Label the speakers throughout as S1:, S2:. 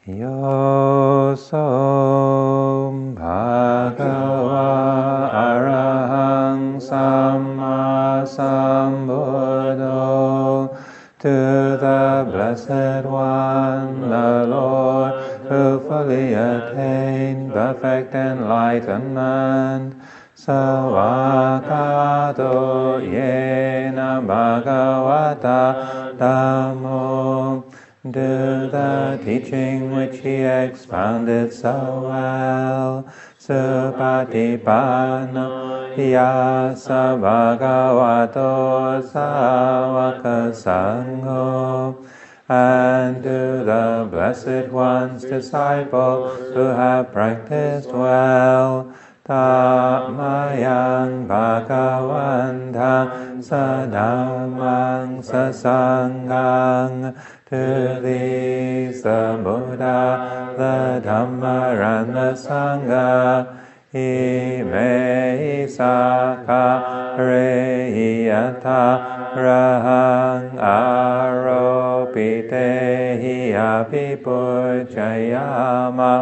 S1: Yosom Bhagava Arahang Samma Sambuddho. To the Blessed One, the Lord, who fully attained perfect enlightenment, Savakato Yena Bhagavata Dhammo. Do the teaching which he expounded so well, Supatipanno Yasa Bhagavato Savaka Sangho. And to the Blessed One's disciples who have practiced well, Tammayang Bhagavantang Sadhammang Sasangang. To these the Buddha, the Dhamma, and the Sangha, Ime Sakareyata Rahang Aropite Apipujayama.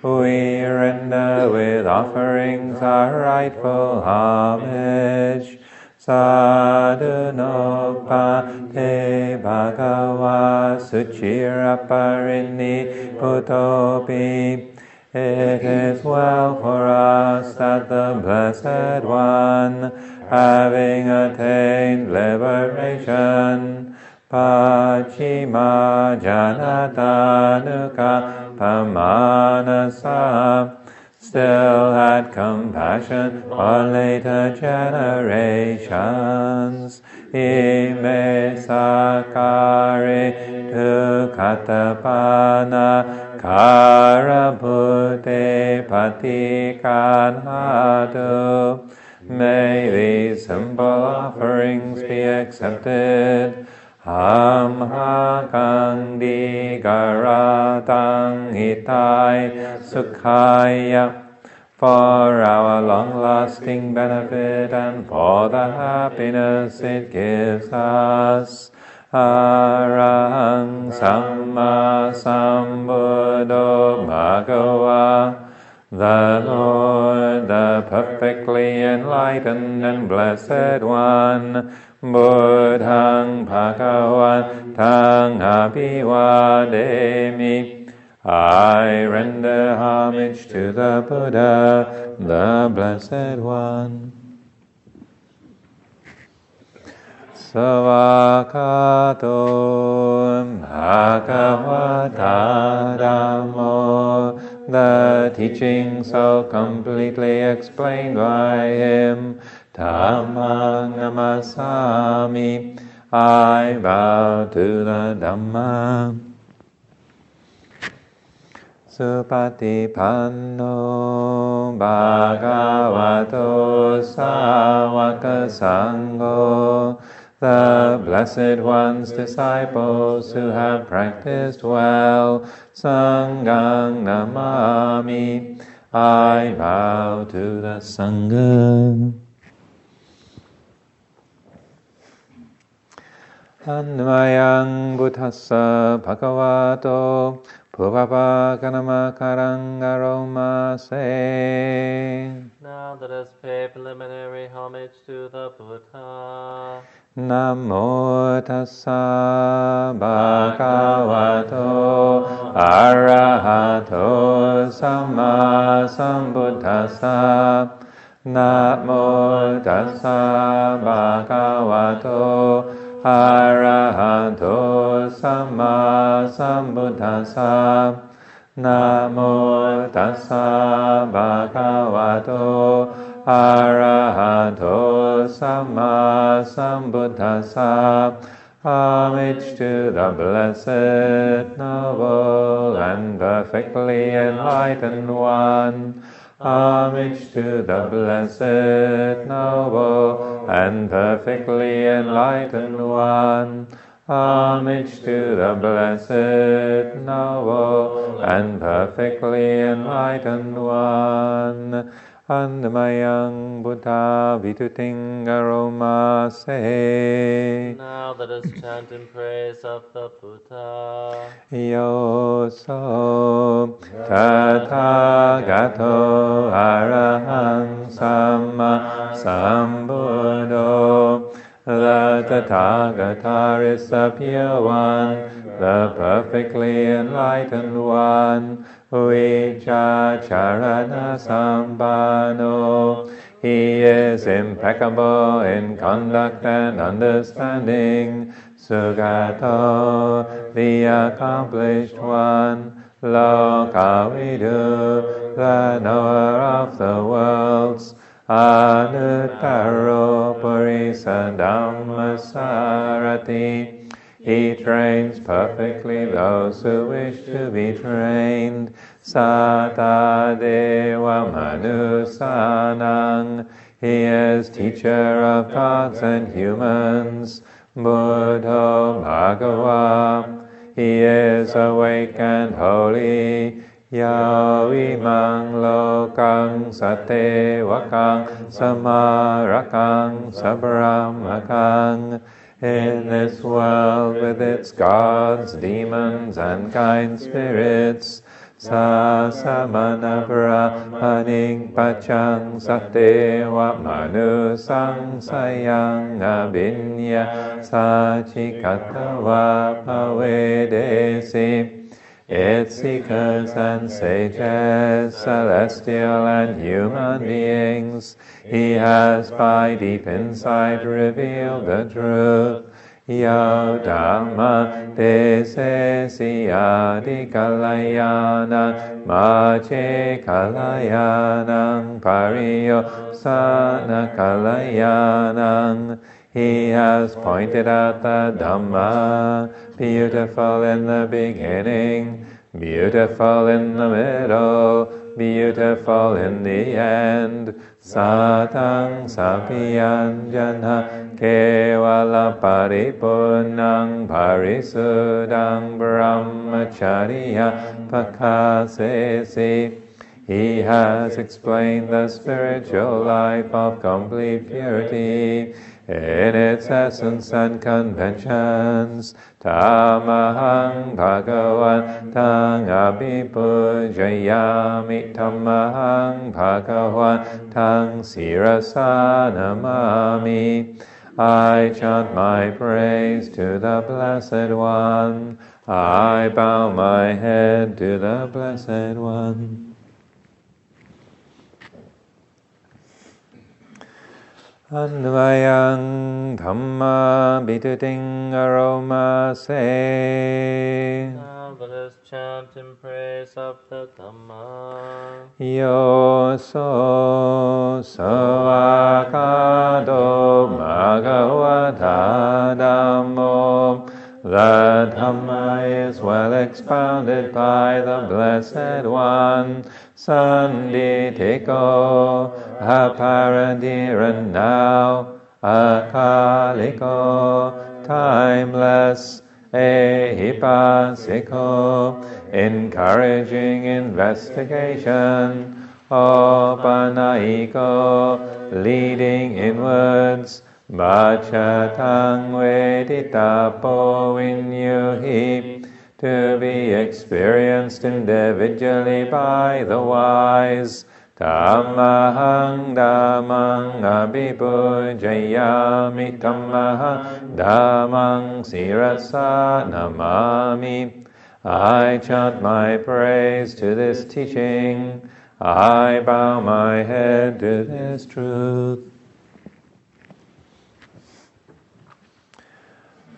S1: We render with offerings our rightful homage. Sadhunopate Bhagava Suchiraparini Putopi. It is well for us that the Blessed One, having attained liberation, Pachima Janatanuka Pamanasa, still had compassion for later generations. Ime Sakare tu Katapana Karabhute Patikanhatu. May these simple offerings be accepted. Hamhakang digaratang hitai sukhaya, for our long-lasting benefit and for the happiness it gives us. Arahang Samma Sambuddho Bhagava. The Lord, the perfectly enlightened and blessed One, Buddhang Bhagavantang Abhivademi. I render homage to the Buddha, the Blessed One. Savakato Bhagavata Dhammo. The teaching so completely explained by him, Dhammang namasami. I bow to the Dhamma. Supatipanno Bhagavato Savaka Sangho. The Blessed One's disciples who have practiced well, Sanghang namami. I bow to the Sangha. Anmayang Buddhassa Bhagavato Puvapa Kanamakarang Aroma Se.
S2: Now let us pay preliminary homage to the Buddha.
S1: Namo tassa bhagavato arahato samma sambuddhassa. Namo tassa bhagavato arahato samma sambuddhassa. Namo tassa bhagavato arahato samma sambuddhassa. Homage to the blessed, noble, and perfectly enlightened One. Homage to the blessed, noble, and perfectly enlightened One. Homage to the blessed, noble, and perfectly enlightened One. Annamayang Buddha Vituting Aroma Se.
S2: Now let us chant in praise of the Buddha.
S1: Yoso Tathagato Arahang Samma Sambuddho. The Tathagata is the pure one, the perfectly enlightened one. Vicha Charana Sambhano. He is impeccable in conduct and understanding. Sugato, the accomplished one. Lokavidu, the knower of the worlds. Anuttaro Purisa Dhammasarati. He trains perfectly those who wish to be trained. Sata Deva Manusanang. He is teacher of gods and humans. Buddho Bhagava. He is awake and holy. Yo imang lokang satevakang samarakang sabramakang. In this world with its gods, demons, and kind spirits, Sasamana Brahmaning Pachang Satewa Manusang Sayang Abinya Sachikatawa Pavedesi. Its seekers and sages, celestial and human beings, he has by deep insight revealed the truth. Yo Dhamma Desesi Adi Kalayana Mache Kalayanang Pariyo Sana Kalayanang. He has pointed out the Dhamma, beautiful in the beginning, beautiful in the middle, beautiful in the end. Satang Sapiyanjana Kevala Paripurnang Parisudang Brahmacharya Pakasesi. He has explained the spiritual life of complete purity in its essence and conventions. Tamahang Bhagavantang Abhipujayami. Tamahang Bhagavantang Sirasa Namami. I chant my praise to the Blessed One. I bow my head to the Blessed One. Anvayang Dhamma Bituting Aroma Se.
S2: Now let us chant in praise of the Dhamma.
S1: Yoso Soakado Bhagavata Dhammo. The Dhamma is well expounded by the Blessed One. Sanditiko, apparent here and now, akaliko, timeless, ehipasiko, encouraging investigation, opanaiko, leading inwards, bachatang veditapo vinyuhi, to be experienced individually by the wise. Dhammahang dhammang abhipujayami. Dhammahang dhammang sirasa namami. I chant my praise to this teaching. I bow my head to this truth.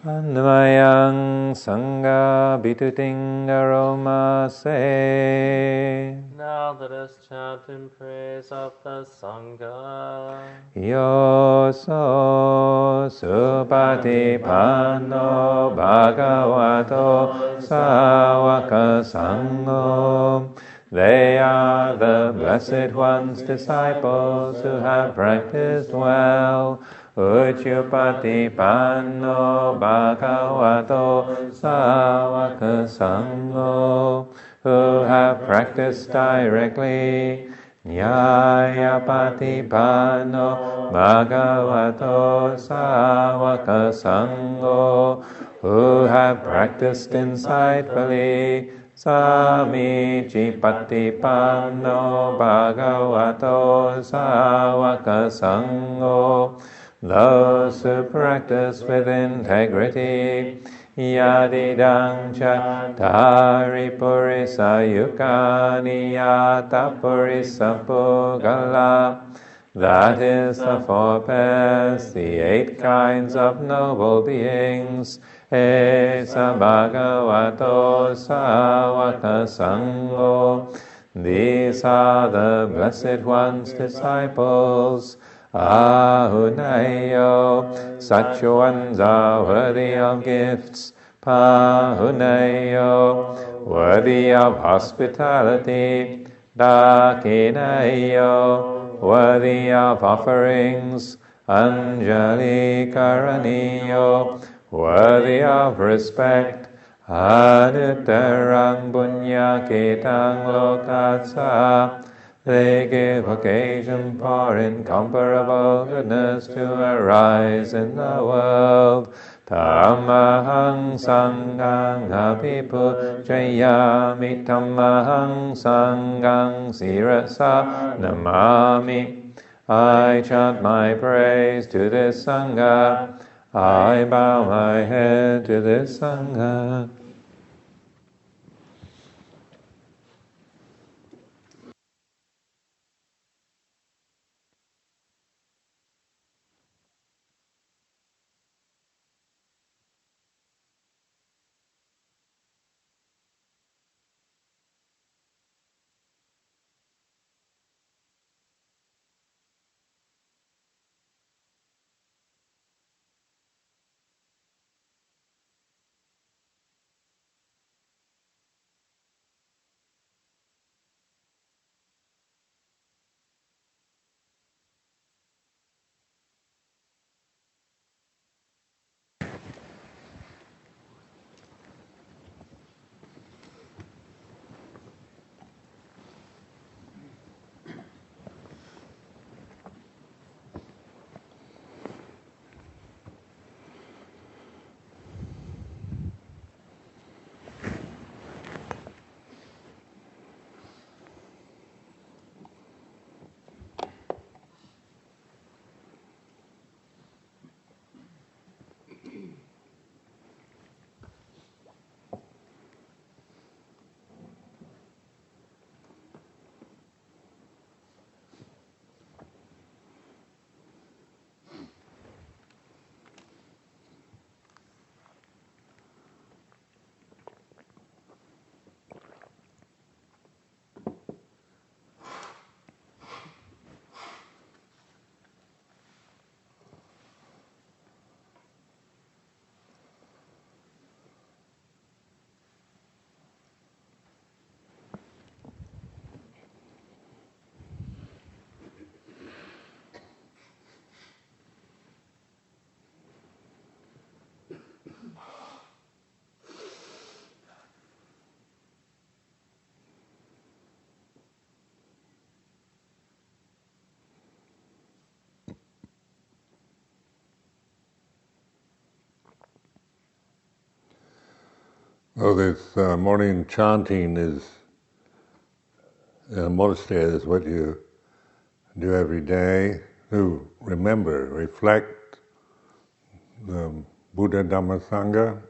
S1: Anvaayang Sangha Bituting Aroma Se.
S2: Now let us chant in praise of the Sangha.
S1: Yoso Supatipanno Bhagavato Sāvaka Sangho. They are the Blessed One's disciples who have practiced well. Uchupatipanno Bhagavato Sāvaka Sangho, who have practiced directly. Nyaya Patipano Bhagavato Savaka Sangho, who have practiced insightfully. Samichi Patipano Bhagavato Savaka Sangho, those who practice with integrity. Yadidang Chattari Purisa Yukani Yata Purisa Pugala. That is the four pairs, the 8 kinds of noble beings. Esa Bhagavato Savaka Sangho. These are the Blessed One's disciples. Ahunayo, such ones are worthy of gifts. Pahunayo, worthy of hospitality. Dakinayo, worthy of offerings. Anjali Karaniyo, worthy of respect. Anuttarang Punyaketang Lokatsa, they give occasion for incomparable goodness to arise in the world. Tamahang sangang apipujayami, tamahang sangang sirasa namami. I chant my praise to this Sangha. I bow my head to this Sangha.
S3: Well, this morning chanting is in a monastery is what you do every day to remember, reflect the Buddha Dhamma Sangha.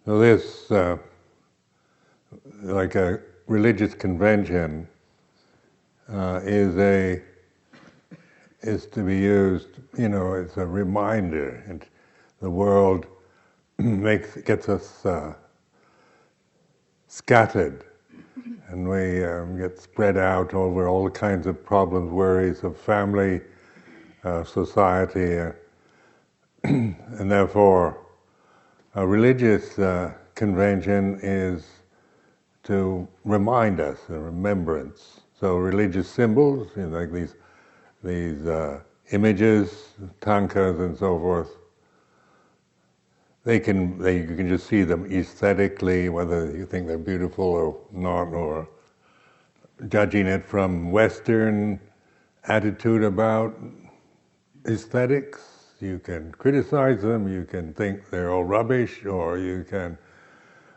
S3: So this, like a religious convention, is to be used, as a reminder. And the world gets us scattered, and we get spread out over all kinds of problems, worries of family, society, and therefore a religious convention is to remind us, a remembrance. So religious symbols, like these images, tankas and so forth, you can just see them aesthetically, whether you think they're beautiful or not, or judging it from Western attitude about aesthetics. You can criticize them, you can think they're all rubbish, or you can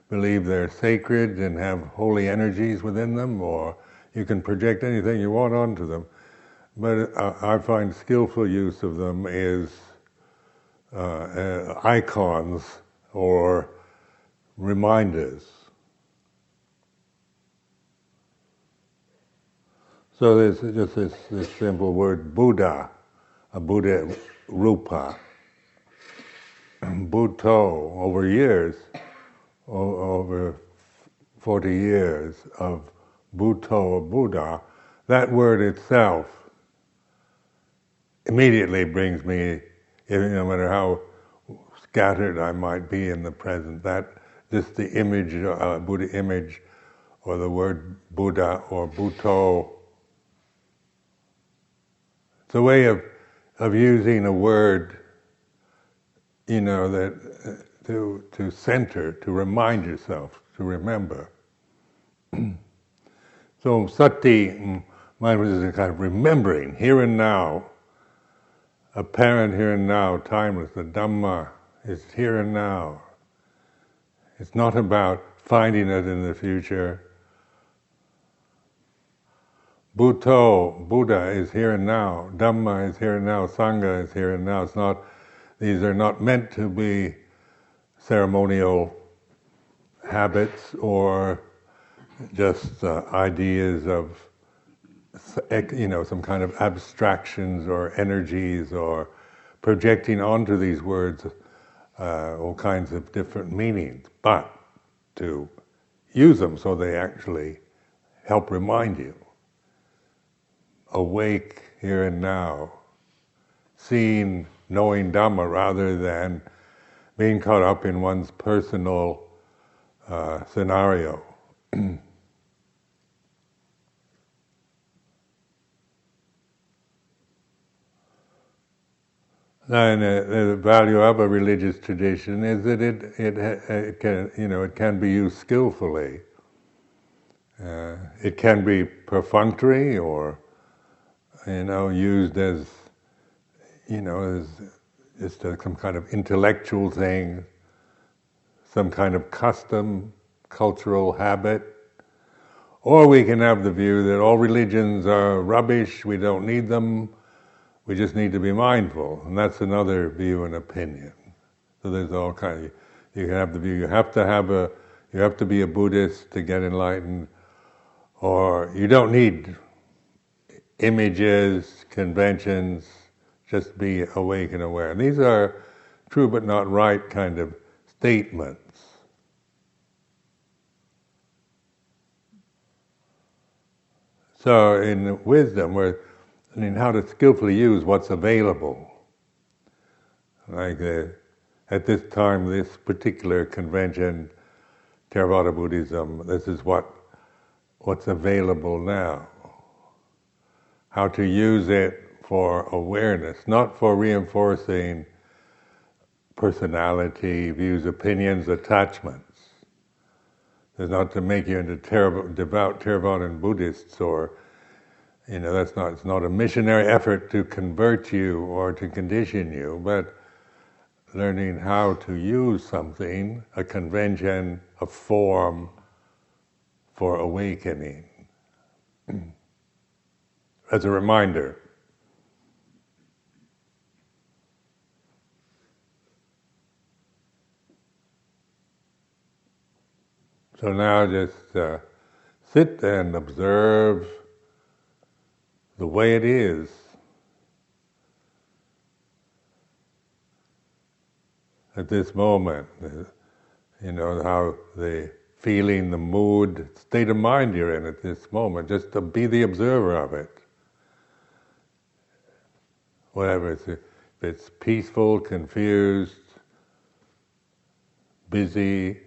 S3: believe they're sacred and have holy energies within them, or you can project anything you want onto them. But I find skillful use of them is icons or reminders. So there's just this simple word Buddha, a Buddha rupa, Bhutto, over 40 years of Bhutto, Buddha, that word itself immediately brings me, no matter how scattered I might be in the present, that just the image, Buddha image, or the word Buddha or Bhutto. It's a way of using a word, that to center, to remind yourself, to remember. So sati, mindfulness, is a kind of remembering, here and now, apparent here and now, timeless. The Dhamma is here and now. It's not about finding it in the future. Bhutto, Buddha, is here and now. Dhamma is here and now. Sangha is here and now. These are not meant to be ceremonial habits or just ideas of, some kind of abstractions or energies, or projecting onto these words all kinds of different meanings, but to use them so they actually help remind you. Awake here and now, seeing, knowing Dhamma rather than being caught up in one's personal scenario. And the value of a religious tradition is that it can be used skillfully. It can be perfunctory, or used as as just some kind of intellectual thing, some kind of custom, cultural habit. Or we can have the view that all religions are rubbish, we don't need them, we just need to be mindful. And that's another view and opinion. So there's all kinds of, you can have the view you have to be a Buddhist to get enlightened, or you don't need images, conventions, just be awake and aware. And these are true but not right kind of statements. So in wisdom, how to skillfully use what's available. Like at this time, this particular convention, Theravada Buddhism, this is what's available now. How to use it for awareness, not for reinforcing personality, views, opinions, attachments. It's not to make you into devout Theravadan Buddhists, or it's not a missionary effort to convert you or to condition you, but learning how to use something, a convention, a form, for awakening. As a reminder. So now just sit and observe the way it is. At this moment, how the feeling, the mood, state of mind you're in at this moment, just to be the observer of it. Whatever, if it's peaceful, confused, busy,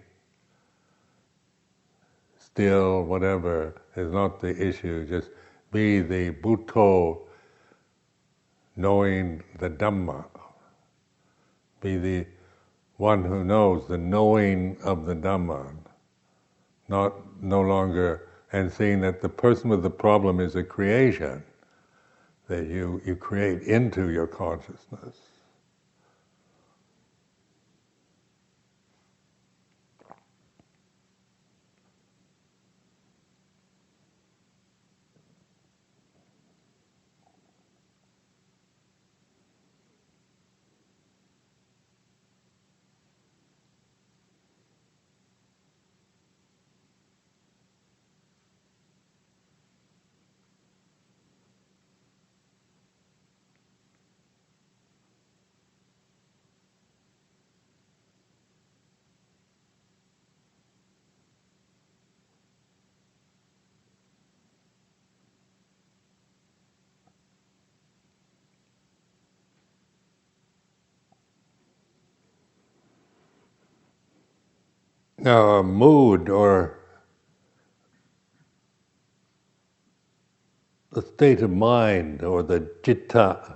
S3: still, whatever, is not the issue. Just be the Bhutto, knowing the Dhamma. Be one who knows the knowing of the Dhamma, no longer, and seeing that the person with the problem is a creation that you create into your consciousness. Now, a mood or the state of mind or the citta,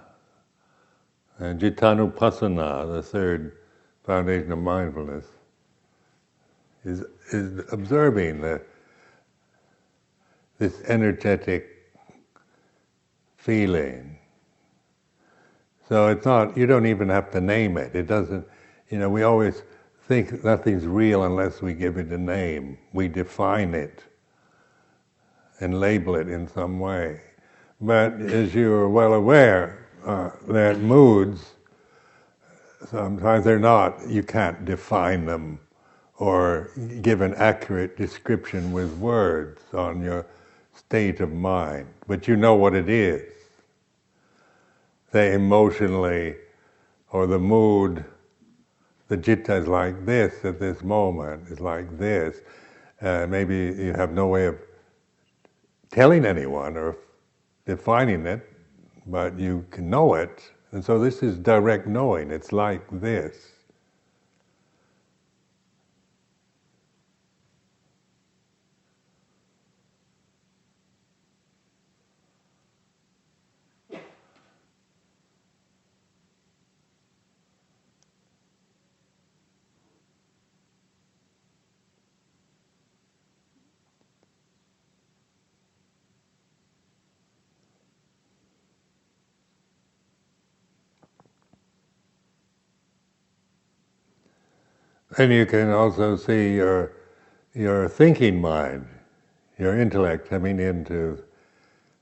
S3: and cittanupassana, the third foundation of mindfulness, is observing this energetic feeling. So it's not, you don't even have to name it. It doesn't, we always think nothing's real unless we give it a name. We define it and label it in some way. But as you're well aware, that moods, sometimes they're not, you can't define them or give an accurate description with words on your state of mind, but you know what it is. Say emotionally, or the mood, the citta is like this at this moment, is like this. Maybe you have no way of telling anyone or defining it, but you can know it. And so this is direct knowing. It's like this. And you can also see your thinking mind, your intellect coming in to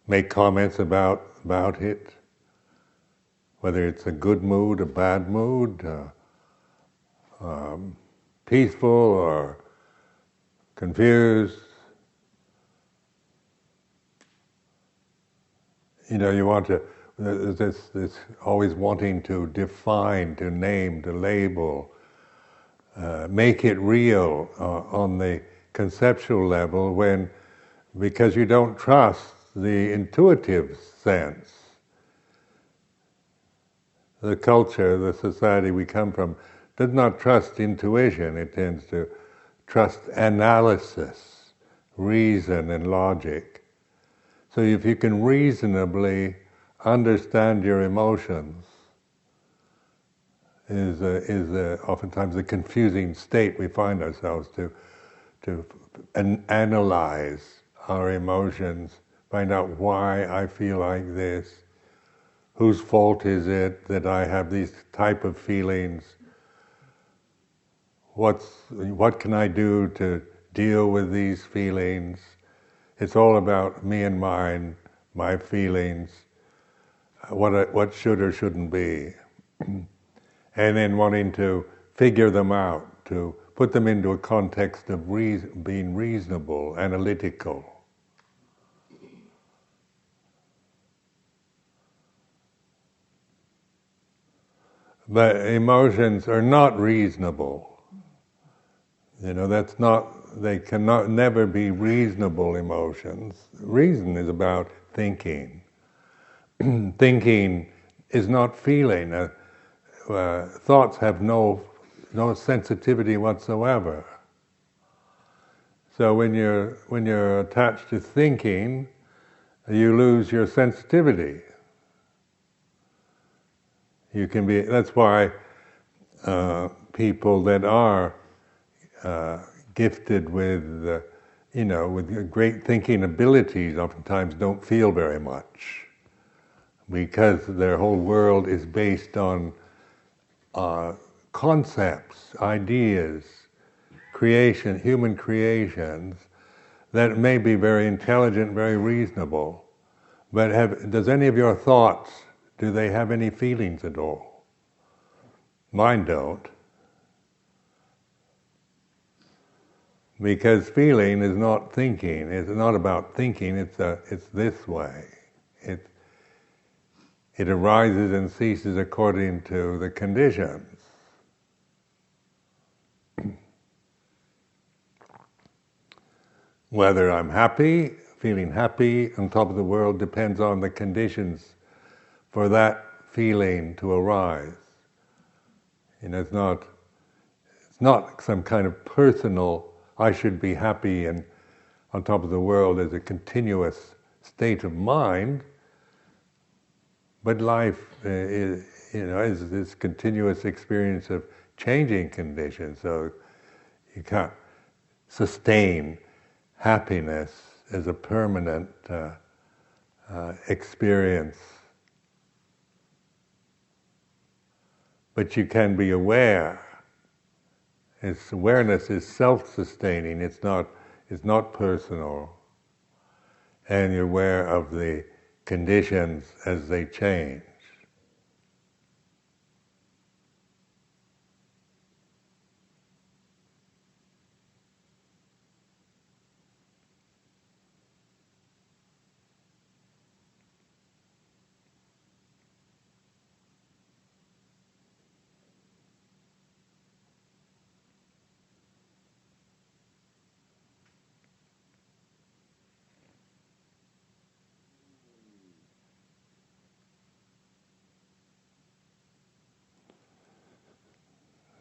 S3: make comments about it, whether it's a good mood, a bad mood, peaceful or confused. You want to, this always wanting to define, to name, to label, make it real on the conceptual level because you don't trust the intuitive sense. The culture, the society we come from, does not trust intuition. It tends to trust analysis, reason and logic. So if you can reasonably understand your emotions, is oftentimes the confusing state we find ourselves to analyze our emotions, find out why I feel like this, whose fault is it that I have these type of feelings, what can I do to deal with these feelings. It's all about me and mine, my feelings, what should or shouldn't be. And then wanting to figure them out, to put them into a context of being reasonable, analytical. But emotions are not reasonable. They cannot never be reasonable emotions. Reason is about thinking. Thinking is not feeling. Thoughts have no sensitivity whatsoever. So when you're attached to thinking, you lose your sensitivity. You can be. That's why people that are gifted with, with great thinking abilities oftentimes don't feel very much because their whole world is based on concepts, ideas, creation, human creations that may be very intelligent, very reasonable, but does any of your thoughts, do they have any feelings at all? Mine don't. Because feeling is not thinking. It's not about thinking. It's this way. It arises and ceases according to the conditions. Whether I'm happy, feeling happy on top of the world depends on the conditions for that feeling to arise. It's not some kind of personal, I should be happy and on top of the world as a continuous state of mind, but life is this continuous experience of changing conditions, so you can't sustain happiness as a permanent experience. But you can be aware. Awareness is self-sustaining. It's not personal, and you're aware of the conditions as they change.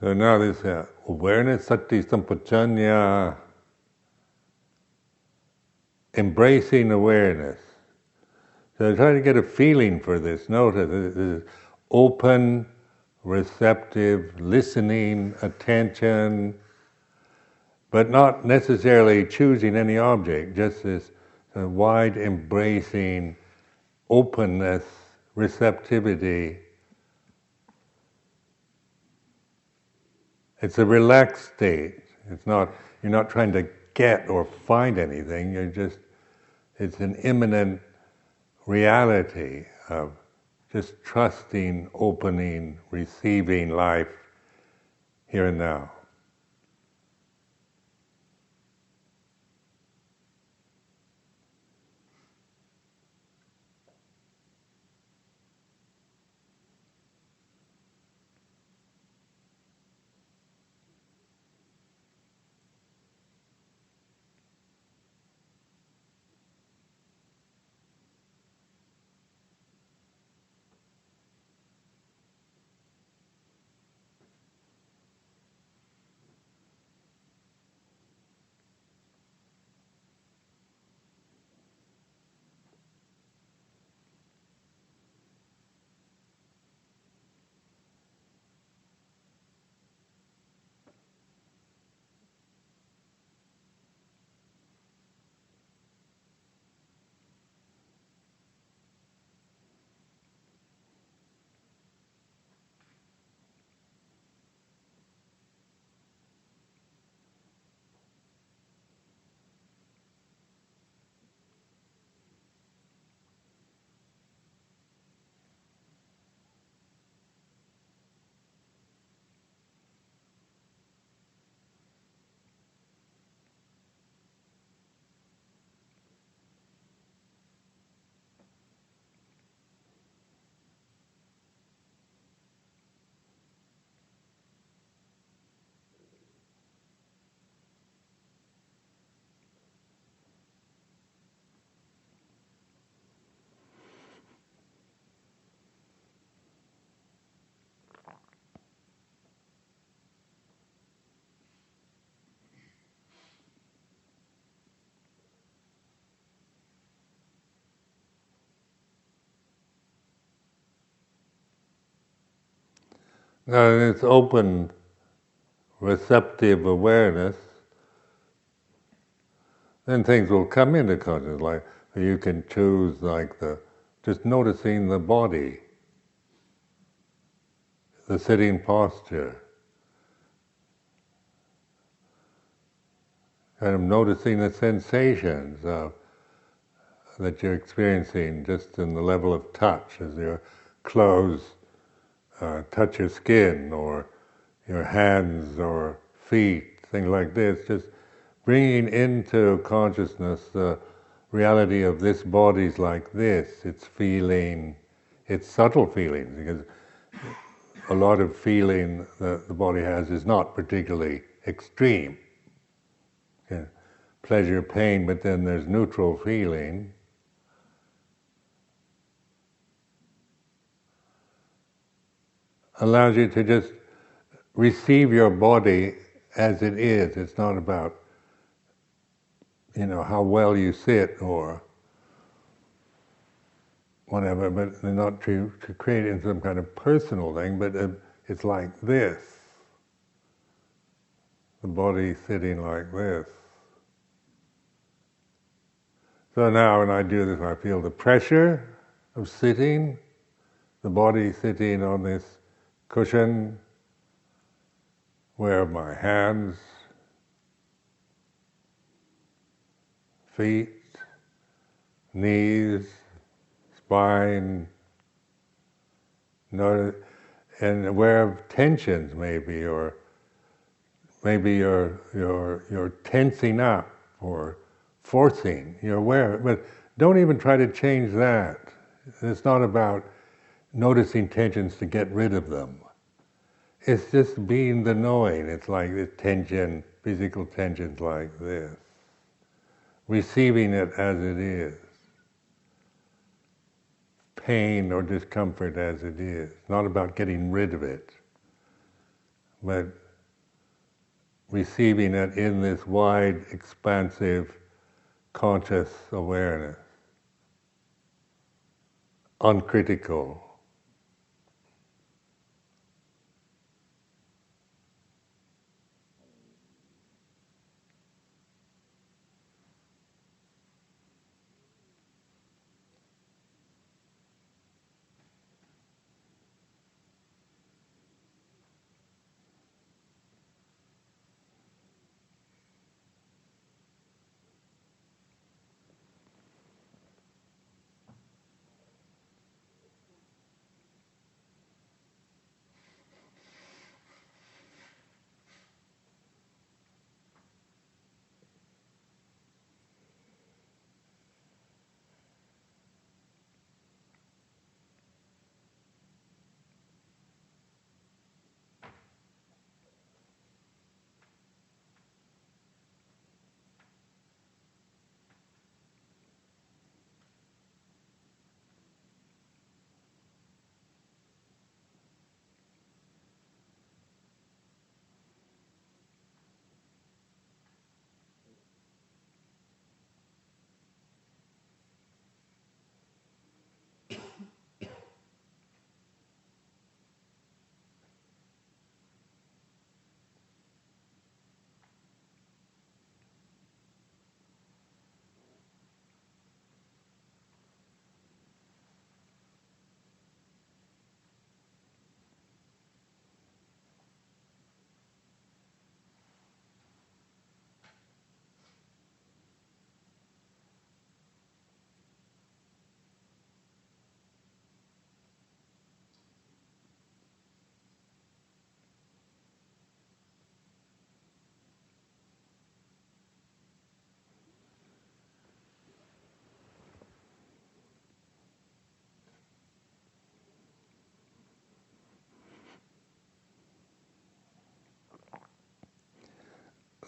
S3: So now this awareness, sati sampajanya, embracing awareness. So try to get a feeling for this. Notice this is open, receptive, listening, attention, but not necessarily choosing any object, just this wide embracing openness, receptivity. It's a relaxed state. You're not trying to get or find anything, it's an immanent reality of just trusting, opening, receiving life here and now. Now, this open receptive awareness, then things will come into consciousness. Like you can choose, like just noticing the body, the sitting posture, kind of noticing the sensations that you're experiencing just in the level of touch, as your clothes touch your skin, or your hands or feet, things like this, just bringing into consciousness the reality of this body's like this, its feeling, its subtle feelings, because a lot of feeling that the body has is not particularly extreme. Yeah. Pleasure, pain, but then there's neutral feeling. Allows you to just receive your body as it is. It's not about, how well you sit or whatever, but not to create it in some kind of personal thing, but it's like this. The body sitting like this. So now when I do this, I feel the pressure of sitting, the body sitting on this cushion, where my hands, feet, knees, spine, and aware of tensions maybe, or maybe you're tensing up or forcing. You're aware, but don't even try to change that. It's not about noticing tensions to get rid of them. It's just being the knowing. It's like this tension, physical tensions like this. Receiving it as it is. Pain or discomfort as it is. Not about getting rid of it, but receiving it in this wide, expansive, conscious awareness. Uncritical.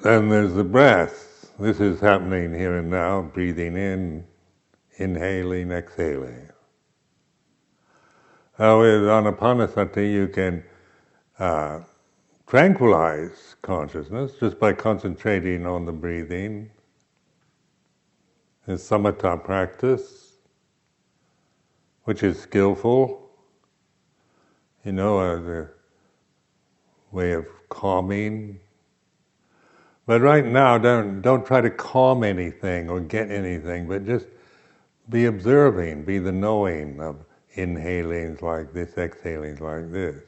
S3: Then there's the breath. This is happening here and now, breathing in, inhaling, exhaling. With Anapanasati you can tranquilize consciousness just by concentrating on the breathing. It's samatha practice, which is skillful, the way of calming But right now, don't try to calm anything or get anything, but just be observing, be the knowing of inhalings like this, exhalings like this.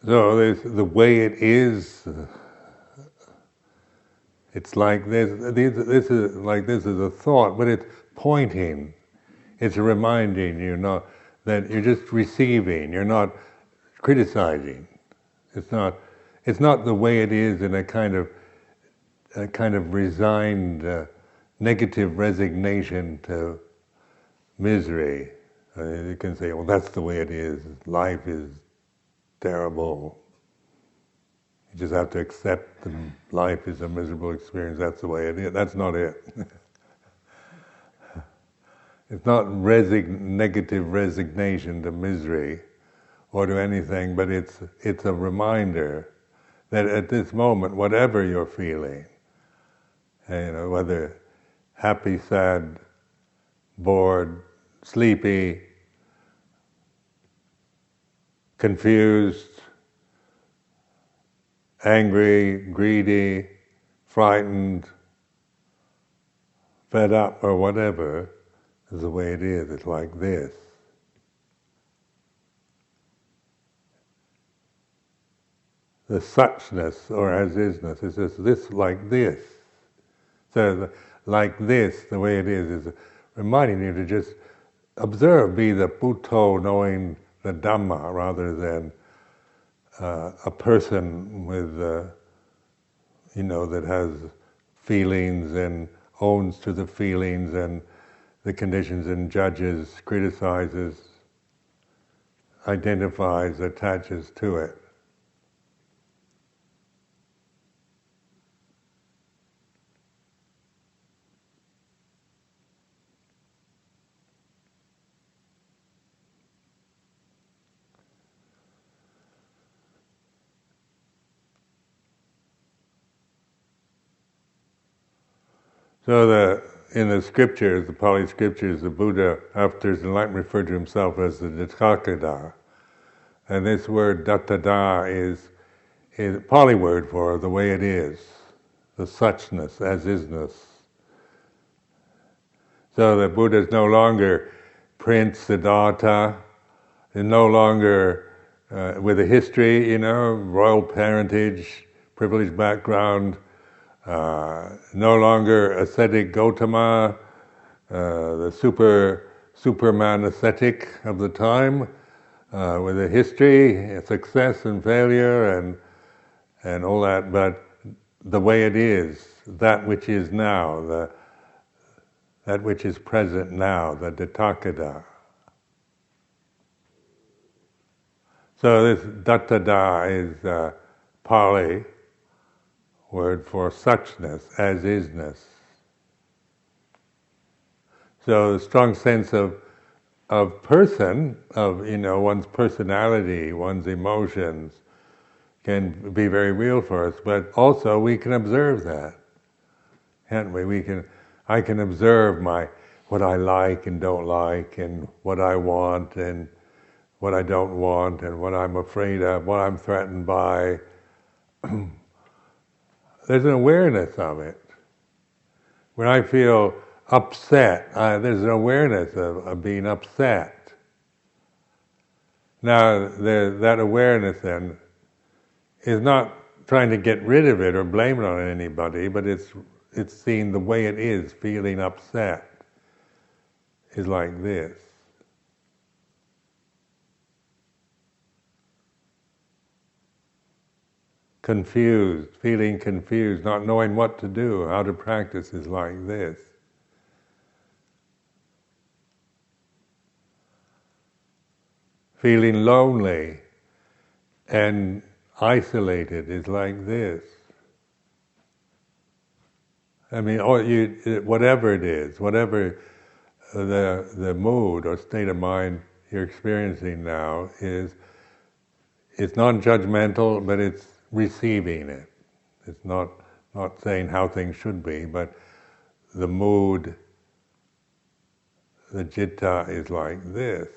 S3: So the way it is, it's like this. This is a thought, but it's pointing. It's reminding you not that you're just receiving. You're not criticizing. It's not. It's not the way it is in a kind of resigned, negative resignation to misery. You can say, "Well, that's the way it is. Life is terrible. You just have to accept that life is a miserable experience. That's the way it is." That's not it. It's not negative resignation to misery or to anything, but it's a reminder that at this moment, whatever you're feeling, whether happy, sad, bored, sleepy, confused, angry, greedy, frightened, fed up, or whatever, is the way it is. It's like this. The suchness or as-isness is just this like this. So like this, the way it is reminding you to just observe, be the Buddho knowing the Dhamma rather than a person with, that has feelings and owns to the feelings and the conditions and judges, criticizes, identifies, attaches to it. So in the scriptures, the Pali scriptures, the Buddha, after his enlightenment, referred to himself as the Tathagata. And this word Dattada is a Pali word for the way it is, the suchness, as-isness. So the Buddha is no longer Prince Siddhartha, is no longer with a history, royal parentage, privileged background, no longer ascetic Gautama, the Superman ascetic of the time, with a history, success and failure and all that, but the way it is, that which is now, that which is present now, the Tathagata. So this dattada is Pali word for suchness, as isness. So a strong sense of person, of one's personality, one's emotions, can be very real for us. But also we can observe that, can't we? I can observe what I like and don't like, and what I want and what I don't want, and what I'm afraid of, what I'm threatened by. There's an awareness of it. When I feel upset, there's an awareness of being upset. Now, that awareness then is not trying to get rid of it or blame it on anybody, but it's seeing the way it is. Feeling upset is like this. Confused, feeling confused, not knowing what to do, how to practice is like this. Feeling lonely and isolated is like this. I mean, whatever it is, whatever the mood or state of mind you're experiencing now is, it's non-judgmental, but it's receiving it. It's not saying how things should be, but the mood, the citta is like this.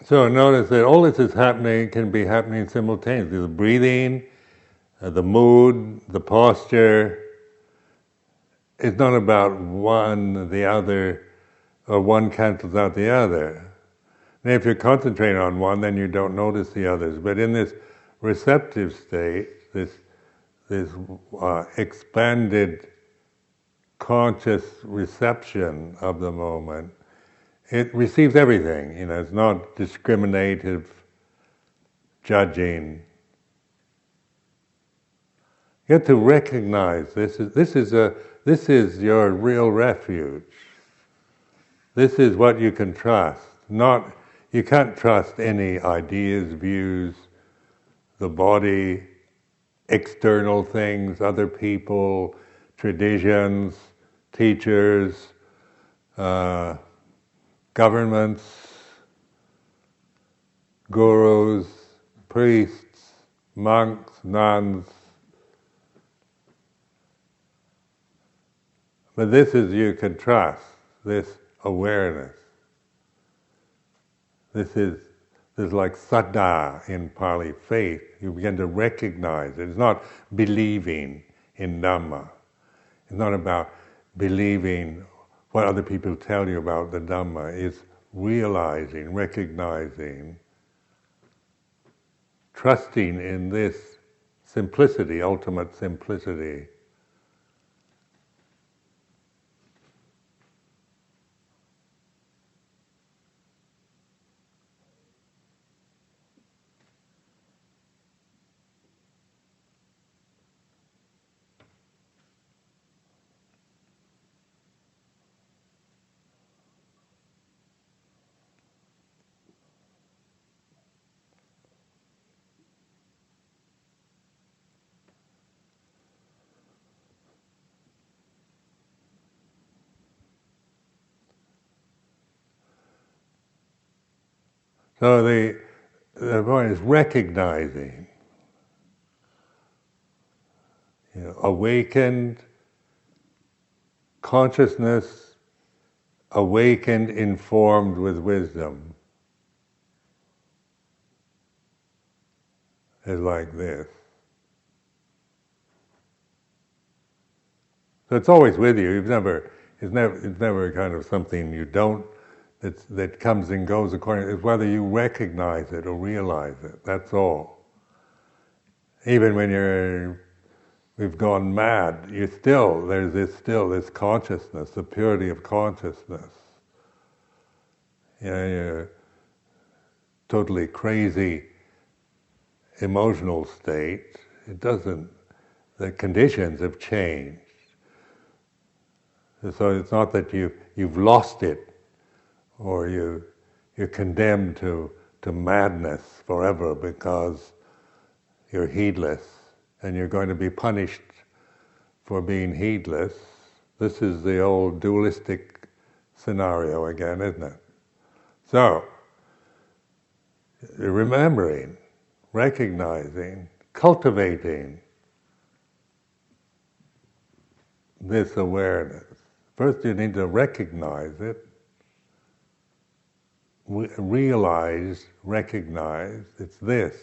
S3: So notice that all this is happening, can be happening simultaneously. The breathing, the mood, the posture. It's not about one, the other, or one cancels out the other. And if you're concentrating on one, then you don't notice the others. But in this receptive state, this expanded conscious reception of the moment, it receives everything. It's not discriminative, judging. You have to recognize this is your real refuge. This is what you can trust. You can't trust any ideas, views, the body, external things, other people, traditions, teachers, governments, gurus, priests, monks, nuns. But this is you can trust, this awareness. This is like saddha in Pali, faith. You begin to recognize it. It's not believing in Dhamma. It's not about believing what other people tell you about the Dhamma. It's realizing, recognizing, trusting in this simplicity, ultimate simplicity. So the point is recognizing, awakened consciousness, awakened, informed with wisdom, is like this. So it's always with you. It's never kind of something you don't, that comes and goes according. It's whether you recognize it or realize it. That's all. Even when we've gone mad, there's still this consciousness, the purity of consciousness. You're totally crazy emotional state. The conditions have changed. So it's not that you've lost it, or you're condemned to madness forever because you're heedless, and you're going to be punished for being heedless. This is the old dualistic scenario again, isn't it? So, remembering, recognizing, cultivating this awareness. First you need to recognize it, recognize it's this.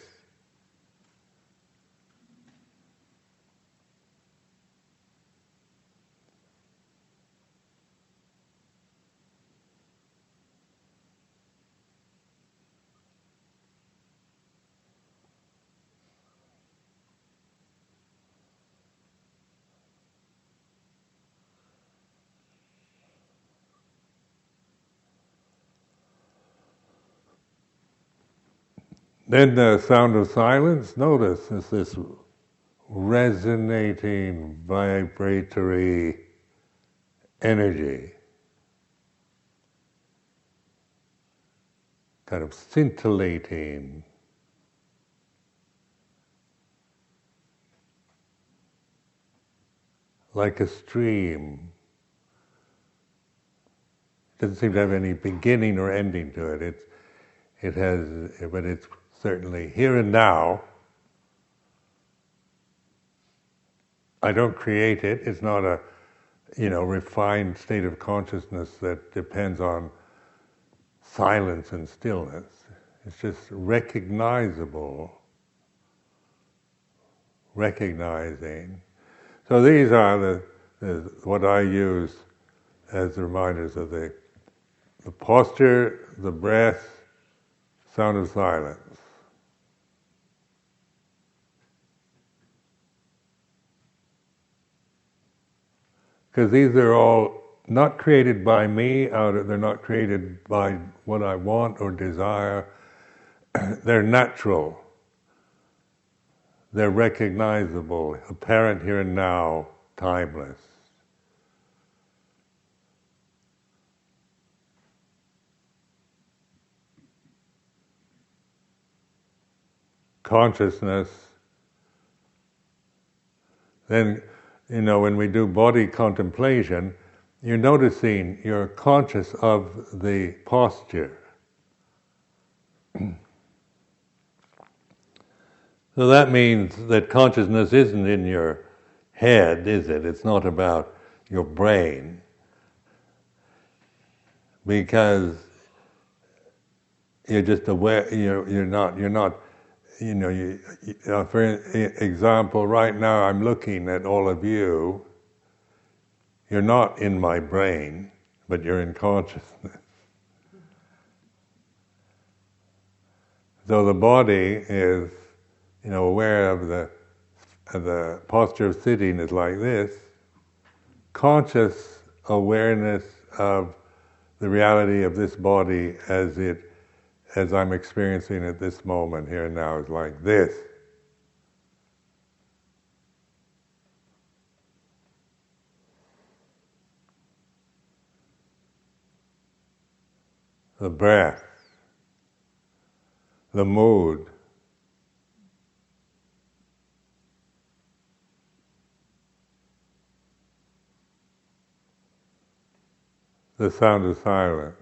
S3: Then the sound of silence, notice, is this resonating, vibratory energy, kind of scintillating, like a stream. It doesn't seem to have any beginning or ending to it. But it's certainly here and now. I don't create it. It's not a, refined state of consciousness that depends on silence and stillness. It's just recognizable, recognizing. So these are what I use as reminders of the posture, the breath, sound of silence. Because these are all not created by me, they're not created by what I want or desire. They're natural. They're recognizable, apparent here and now, timeless. Consciousness. Then, when we do body contemplation, you're conscious of the posture. So that means that consciousness isn't in your head, is it? It's not about your brain. Because you're just aware, you're not, for example, right now I'm looking at all of you. You're not in my brain, but you're in consciousness. So the body is, aware of the posture of sitting is like this. Conscious awareness of the reality of this body as I'm experiencing it this moment here and now is like this. The breath, the mood, the sound of silence.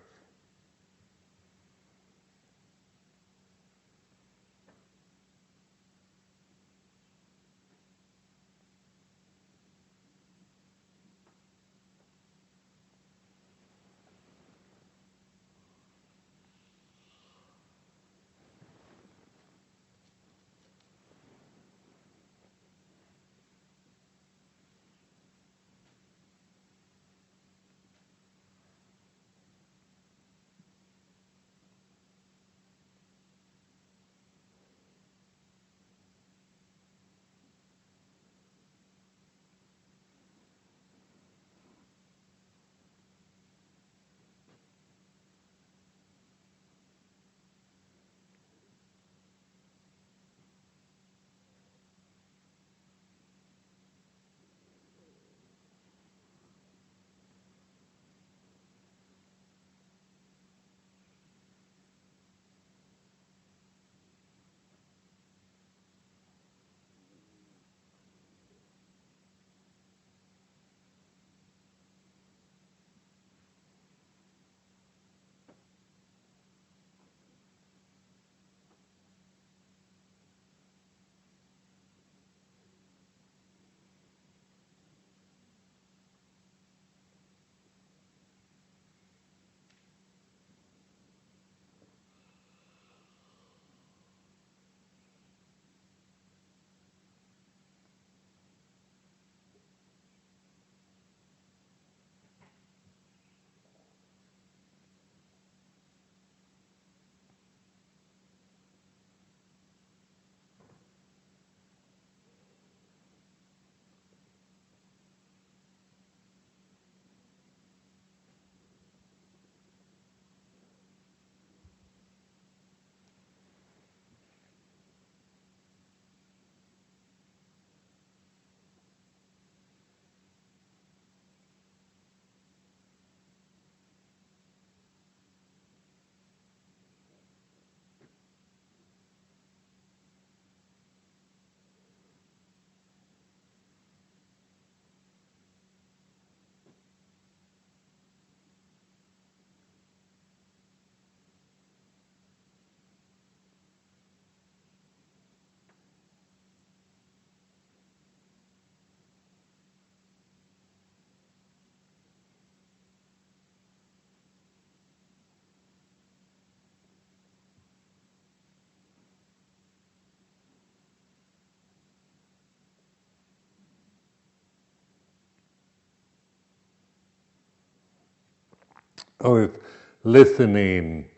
S3: it's listening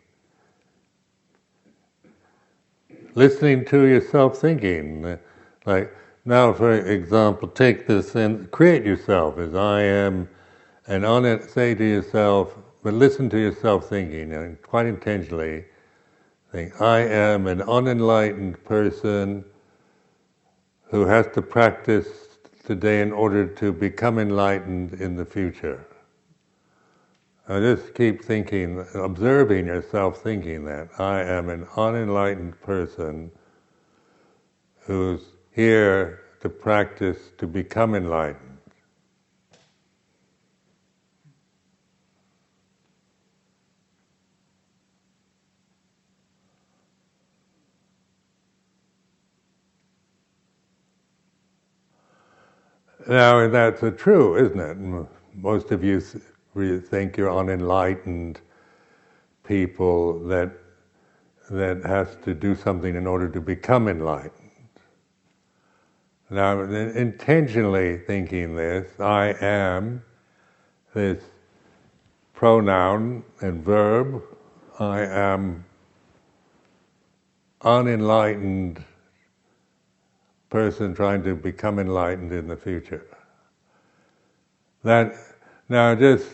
S3: to yourself thinking. Like, now, for example, take this and create yourself as I am, and on it say to yourself, but listen to yourself thinking, and quite intentionally think, I am an unenlightened person who has to practice today in order to become enlightened in the future. Now just keep thinking, observing yourself thinking that. I am an unenlightened person who's here to practice to become enlightened. Now that's true, isn't it? Most of you think you're unenlightened people that has to do something in order to become enlightened. Now, intentionally thinking this, I am, this pronoun and verb, I am unenlightened person trying to become enlightened in the future. That, now just,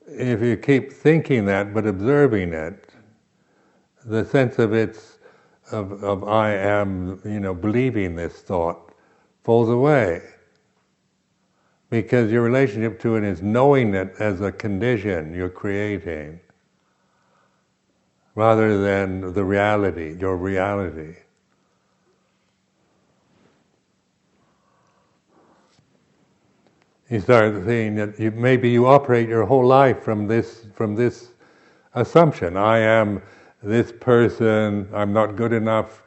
S3: if you keep thinking that but observing it, the sense of of I am, believing this thought falls away. Because your relationship to it is knowing it as a condition you're creating, rather than the reality, your reality. You start seeing that maybe you operate your whole life from this assumption. I am this person, I'm not good enough,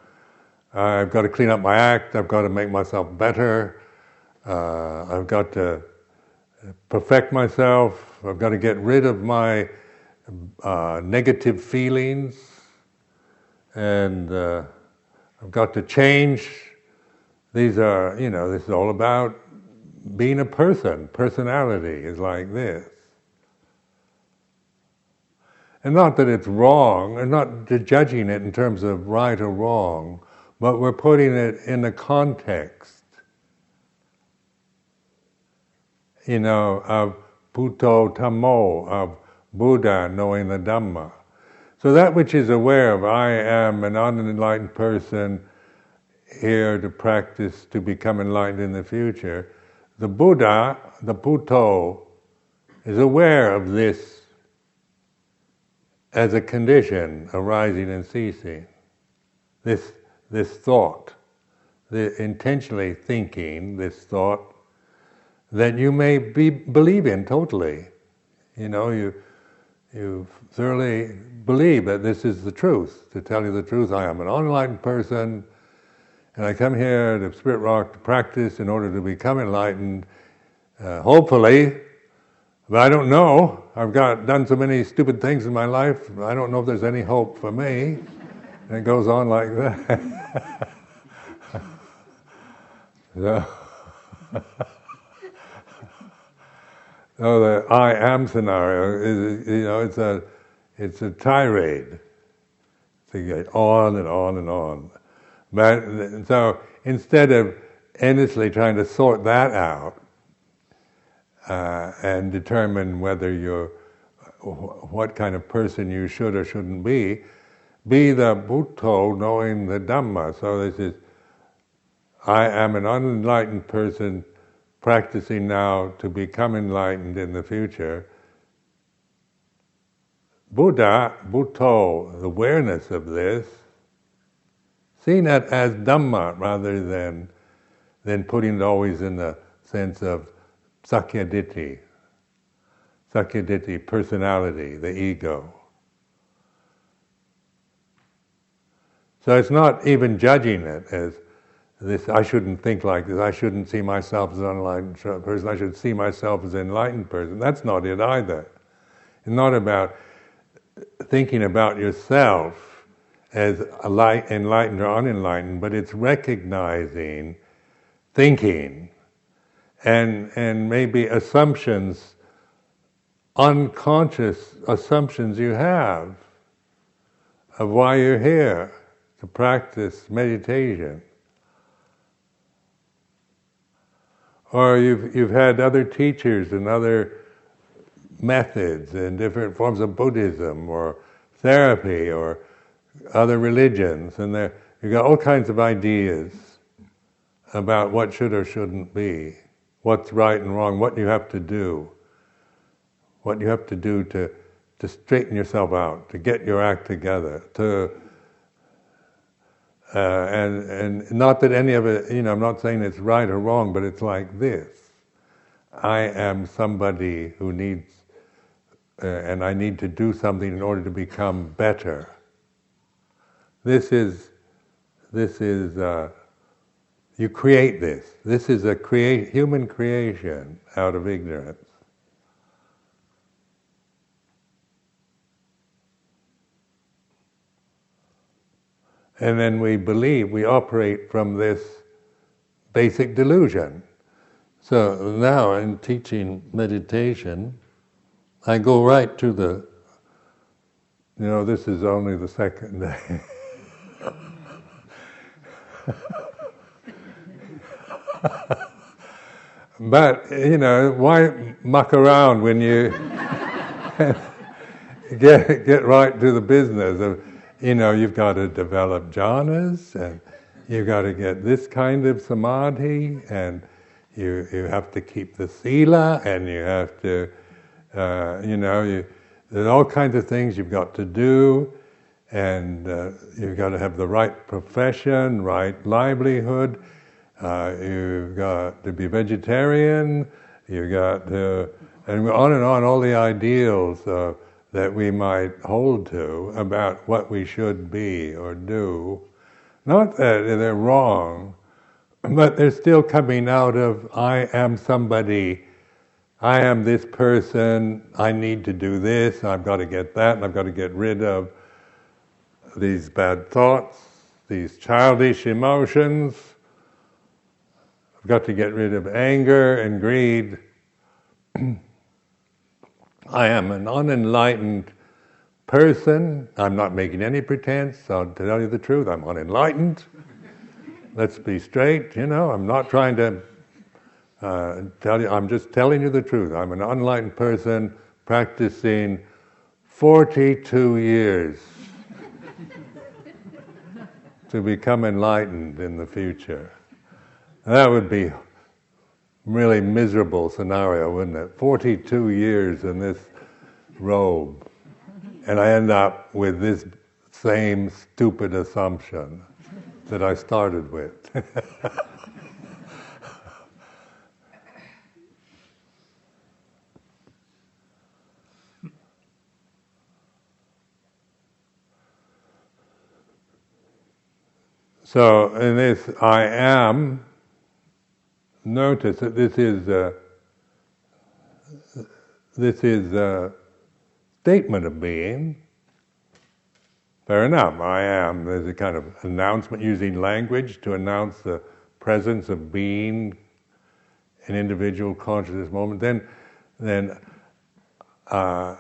S3: I've got to clean up my act, I've got to make myself better, I've got to perfect myself, I've got to get rid of my negative feelings, and I've got to change. These are, this is all about being a person. Personality is like this. And not that it's wrong, and not judging it in terms of right or wrong, but we're putting it in the context, of Buddho Dhammo, of Buddha knowing the Dhamma. So that which is aware of, I am an unenlightened person here to practice to become enlightened in the future, the Buddha, the Buddho, is aware of this as a condition arising and ceasing. This thought, intentionally thinking this thought that you may believe in totally. You thoroughly believe that this is the truth. To tell you the truth, I am an unenlightened person, and I come here to Spirit Rock to practice in order to become enlightened, hopefully, but I don't know. I've done so many stupid things in my life, I don't know if there's any hope for me. And it goes on like that. So the I am scenario is, it's a tirade. To get on and on and on. But so instead of endlessly trying to sort that out and determine whether what kind of person you should or shouldn't be the Buddho knowing the Dhamma. So this is, I am an unenlightened person practicing now to become enlightened in the future. Buddha, Buddho, the awareness of this, seeing it as Dhamma rather than putting it always in the sense of Sakyaditi, personality, the ego. So it's not even judging it as this, I shouldn't think like this, I shouldn't see myself as an unenlightened person, I should see myself as an enlightened person. That's not it either. It's not about thinking about yourself as enlightened or unenlightened, but it's recognizing thinking and maybe assumptions unconscious assumptions you have of why you're here to practice meditation. Or you've had other teachers and other methods and different forms of Buddhism or therapy or other religions, and you've got all kinds of ideas about what should or shouldn't be, what's right and wrong, what you have to do to straighten yourself out, to get your act together, and not that any of it, I'm not saying it's right or wrong, but it's like this. I am somebody who needs, and I need to do something in order to become better. This is you create this. This is a human creation out of ignorance. And then we operate from this basic delusion. So now in teaching meditation, I go right to this is only the second day. But, why muck around when you get right to the business of, you've got to develop jhanas, and you've got to get this kind of samadhi, and you have to keep the sila, and you have to, there's all kinds of things you've got to do, and you've got to have the right profession, right livelihood, you've got to be vegetarian, you've got to, and on, all the ideals that we might hold to about what we should be or do. Not that they're wrong, but they're still coming out of, I am somebody, I am this person, I need to do this, I've got to get that, and I've got to get rid of these bad thoughts, these childish emotions. I've got to get rid of anger and greed. I am an unenlightened person. I'm not making any pretense. I'll tell you the truth. I'm unenlightened. Let's be straight. I'm not trying to tell you. I'm just telling you the truth. I'm an unenlightened person practicing 42 years to become enlightened in the future. That would be a really miserable scenario, wouldn't it? 42 years in this robe, and I end up with this same stupid assumption that I started with. So in this I am, notice that this is a statement of being. Fair enough, I am. There's a kind of announcement using language to announce the presence of being in individual consciousness moment. Then that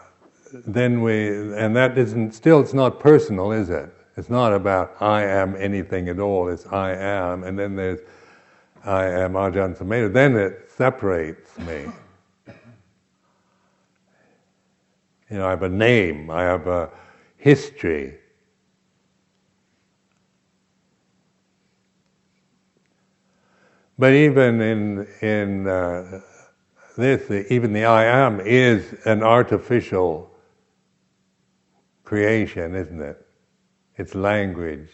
S3: isn't, still it's not personal, is it? It's not about I am anything at all. It's I am, and then there's I am Ajahn Sumedho. Then it separates me. I have a name. I have a history. But even in this, even the I am is an artificial creation, isn't it? It's language.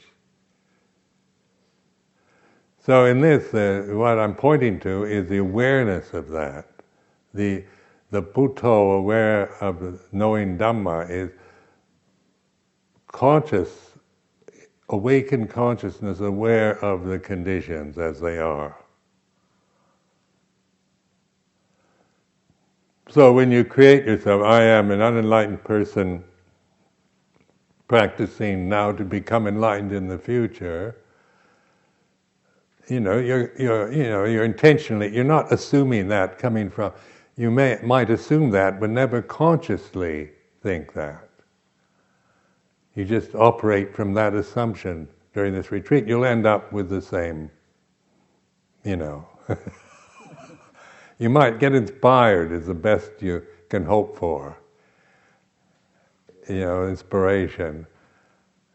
S3: So in this, what I'm pointing to is the awareness of that. The Buddho, aware of knowing Dhamma, is conscious, awakened consciousness, aware of the conditions as they are. So when you create yourself, I am an unenlightened person practicing now to become enlightened in the future, you're intentionally, you're not assuming that coming from, you might assume that, but never consciously think that. You just operate from that assumption during this retreat. You'll end up with the same, You might get inspired is the best you can hope for. Inspiration,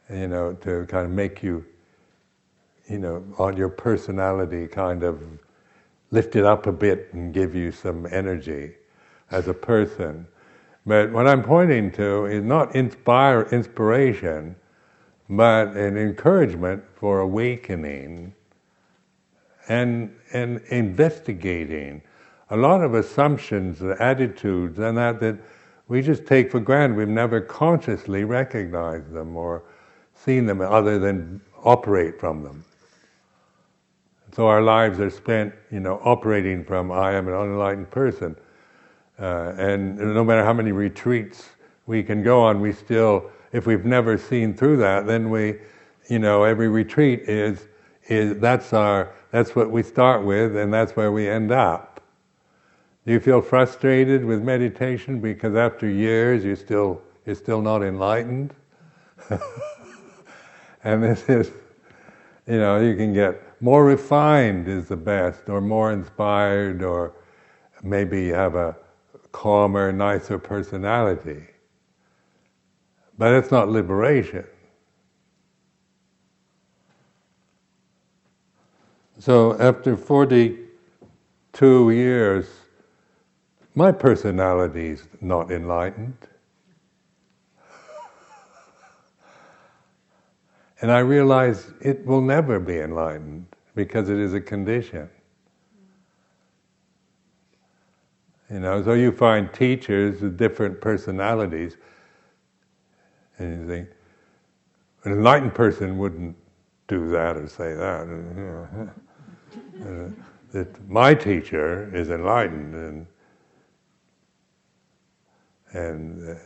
S3: to kind of make you, on your personality kind of lift it up a bit and give you some energy as a person. But what I'm pointing to is not inspiration, but an encouragement for awakening and investigating. A lot of assumptions, attitudes, and that we just take for granted. We've never consciously recognized them or seen them other than operate from them. So our lives are spent, operating from I am an unenlightened person. And no matter how many retreats we can go on, we still, if we've never seen through that, then we, every retreat that's what we start with, and that's where we end up. Do you feel frustrated with meditation because after years you're still not enlightened? And this is, you can get more refined is the best, or more inspired, or maybe have a calmer, nicer personality. But it's not liberation. So after 42 years, my personality is not enlightened. And I realize it will never be enlightened because it is a condition. So you find teachers with different personalities, and you think, an enlightened person wouldn't do that or say that. That my teacher is enlightened, and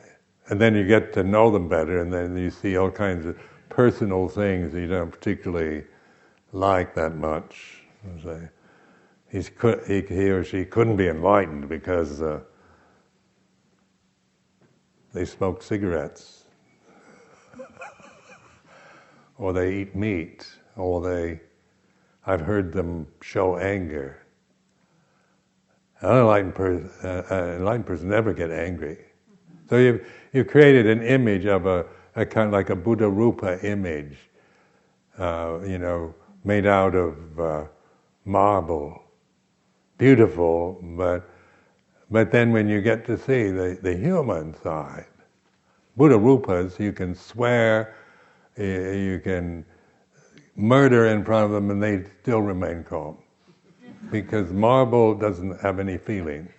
S3: then you get to know them better, and then you see all kinds of personal things that you don't particularly like that much. Say, he or she couldn't be enlightened because they smoke cigarettes, or they eat meat, or I've heard them show anger. An enlightened person never get angry. So you've created an image of a kind of like a Buddha Rupa image, made out of marble, beautiful, but then when you get to see the human side, Buddha Rupas, you can swear, you can murder in front of them, and they still remain calm, because marble doesn't have any feelings.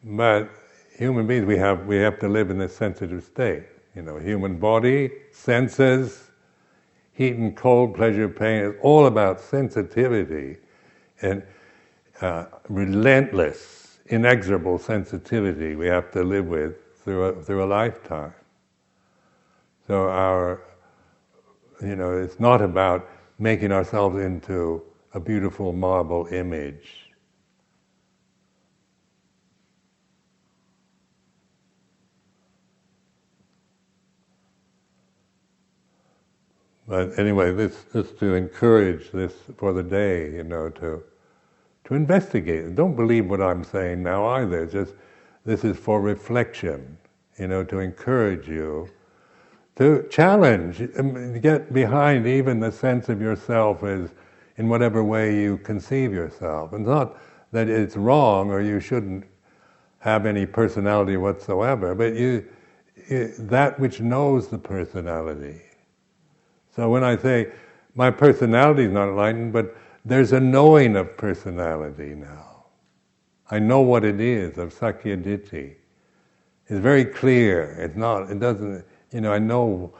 S3: But human beings, we have to live in this sensitive state. Human body, senses, heat and cold, pleasure, pain, is all about sensitivity and relentless, inexorable sensitivity we have to live with through a lifetime. So it's not about making ourselves into a beautiful marble image. But anyway, this to encourage this for the day, to investigate. Don't believe what I'm saying now either. This is for reflection, to encourage you, to challenge, get behind even the sense of yourself as in whatever way you conceive yourself. And not that it's wrong or you shouldn't have any personality whatsoever, but that which knows the personality. So when I say my personality is not enlightened, but there's a knowing of personality now. I know what it is of Sakya Ditti. It's very clear. It doesn't, I know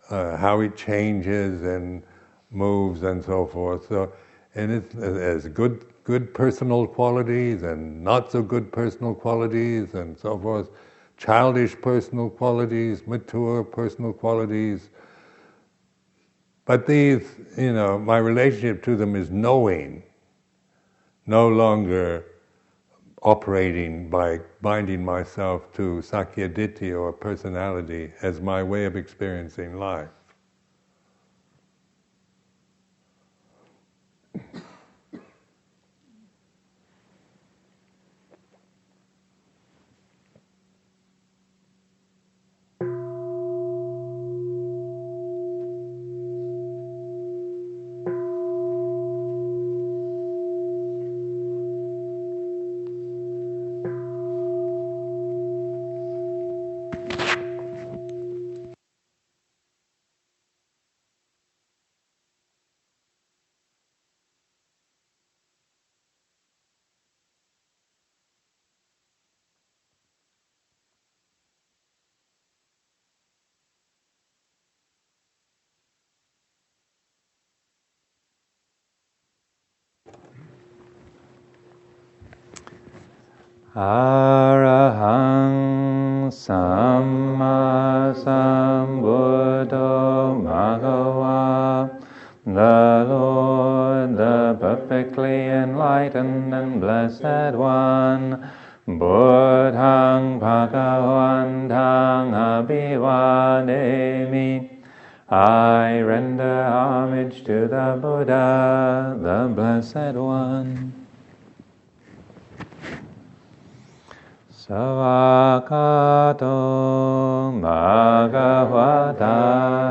S3: how it changes and moves and so forth. So, and it has good personal qualities and not so good personal qualities and so forth. Childish personal qualities, mature personal qualities. But these, my relationship to them is knowing no longer operating by binding myself to Sakya Ditti or personality as my way of experiencing life.
S1: Arahang Samma Sambuddho Bhagava, the Lord, the perfectly enlightened and blessed one, Buddhang Bhagavantang Abhivademi. I render homage to the Buddha, the blessed one. Savakato Bhagavata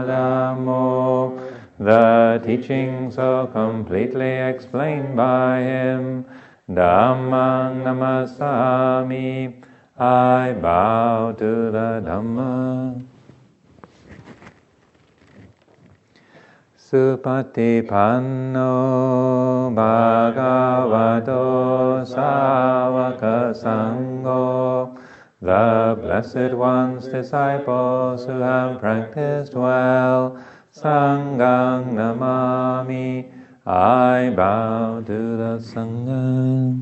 S1: Dhammo, the teaching so completely explained by him, Dhammang Namasami, I bow to the Dhamma. Supatipanno Bhagavato Savaka Sangho, the Blessed One's disciples who have practiced well, Sanghang Namami, I bow to the Sangha.